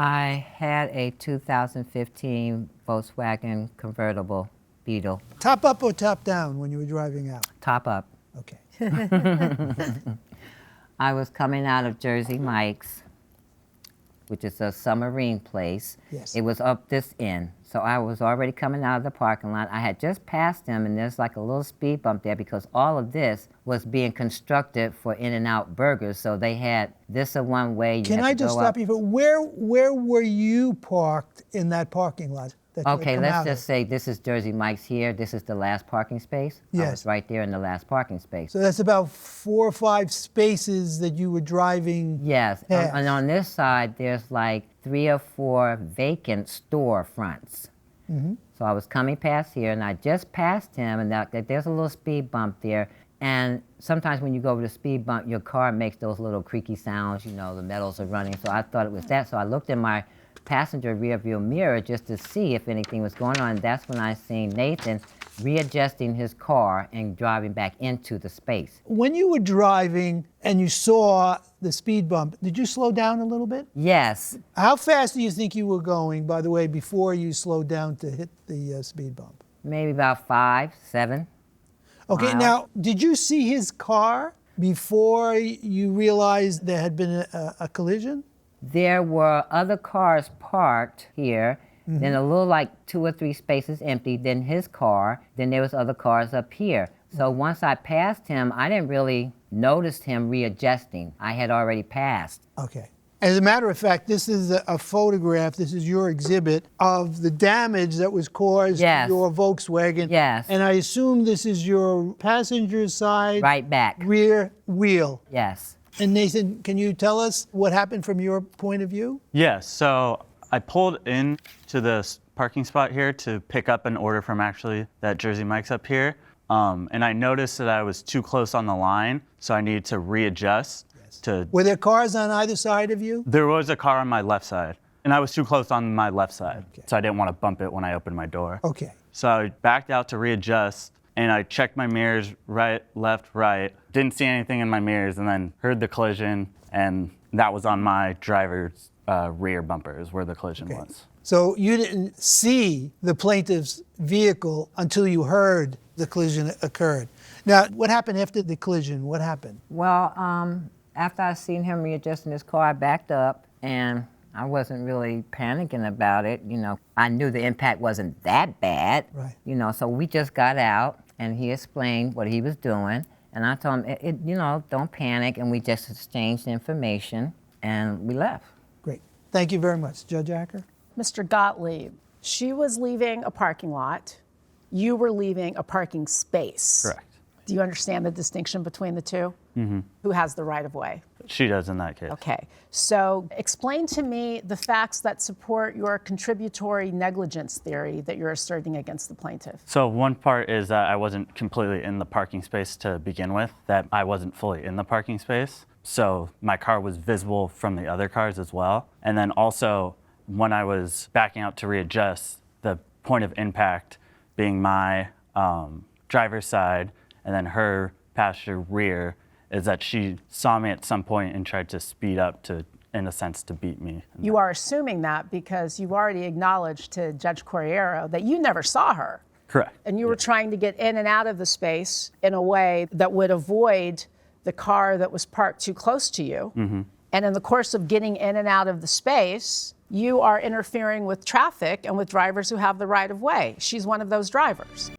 I had a 2015 Volkswagen convertible Beetle. Top up or top down when you were driving out? Top up. Okay. I was coming out of Jersey Mike's, which is a submarine place. Yes. It was up this end. So I was already coming out of the parking lot. I had just passed them, and there's like a little speed bump there because all of this was being constructed for In-N-Out burgers. So they had this a one way. Can I just stop you? But where were you parked in that parking lot? Okay, let's just say this is Jersey Mike's here. This is the last parking space. Yes. I was right there in the last parking space. So that's about 4 or 5 spaces that you were driving. Yes, past. and on this side, there's like 3 or 4 vacant store fronts. Mm-hmm. So I was coming past here, and I just passed him, and there's a little speed bump there. And sometimes when you go over the speed bump, your car makes those little creaky sounds, you know, the metals are running. So I thought it was that. So I looked in my passenger rear view mirror just to see if anything was going on. And that's when I seen Nathan readjusting his car and driving back into the space. When you were driving and you saw the speed bump, did you slow down a little bit? Yes. How fast do you think you were going, by the way, before you slowed down to hit the speed bump? Maybe about 5, 7. Okay, miles. now, did you see his car before you realized there had been a collision? There were other cars parked here, then a little like 2 or 3 spaces empty, then his car, then there was other cars up here. So once I passed him, I didn't really notice him readjusting. I had already passed. Okay. As a matter of fact, this is a photograph, this is your exhibit, of the damage that was caused to your Volkswagen. Yes. And I assume this is your passenger side Right back. rear wheel. Yes. And Nathan, can you tell us what happened from your point of view? Yes, so I pulled in to the parking spot here to pick up an order from actually that Jersey Mike's up here. And I noticed that I was too close on the line, so I needed to readjust. Were there cars on either side of you? There was a car on my left side, and I was too close on my left side, so I didn't want to bump it when I opened my door. Okay. So I backed out to readjust, and I checked my mirrors right, left, right. Didn't see anything in my mirrors, and then heard the collision, and that was on my driver's rear bumper is where the collision was. So you didn't see the plaintiff's vehicle until you heard the collision occurred. Now, what happened after the collision? What happened? Well, after I seen him readjusting his car, I backed up, and I wasn't really panicking about it. You know, I knew the impact wasn't that bad. Right. You know, so we just got out, and he explained what he was doing, and I told him, you know, don't panic, and we just exchanged information, and we left. Great. Thank you very much. Judge Acker? Mr. Gottlieb, she was leaving a parking lot. You were leaving a parking space. Correct. Do you understand the distinction between the two? Mm-hmm. Who has the right of way? She does in that case. Okay. So explain to me the facts that support your contributory negligence theory that you're asserting against the plaintiff. So one part is that I wasn't completely in the parking space to begin with, that I wasn't fully in the parking space. So my car was visible from the other cars as well. And then also when I was backing out to readjust, the point of impact being my driver's side and then her passenger rear is that she saw me at some point and tried to speed up to, in a sense, to beat me. You are assuming that because you've already acknowledged to Judge Corriero that you never saw her. Correct. And you were trying to get in and out of the space in a way that would avoid the car that was parked too close to you. Mm-hmm. And in the course of getting in and out of the space, you are interfering with traffic and with drivers who have the right of way. She's one of those drivers.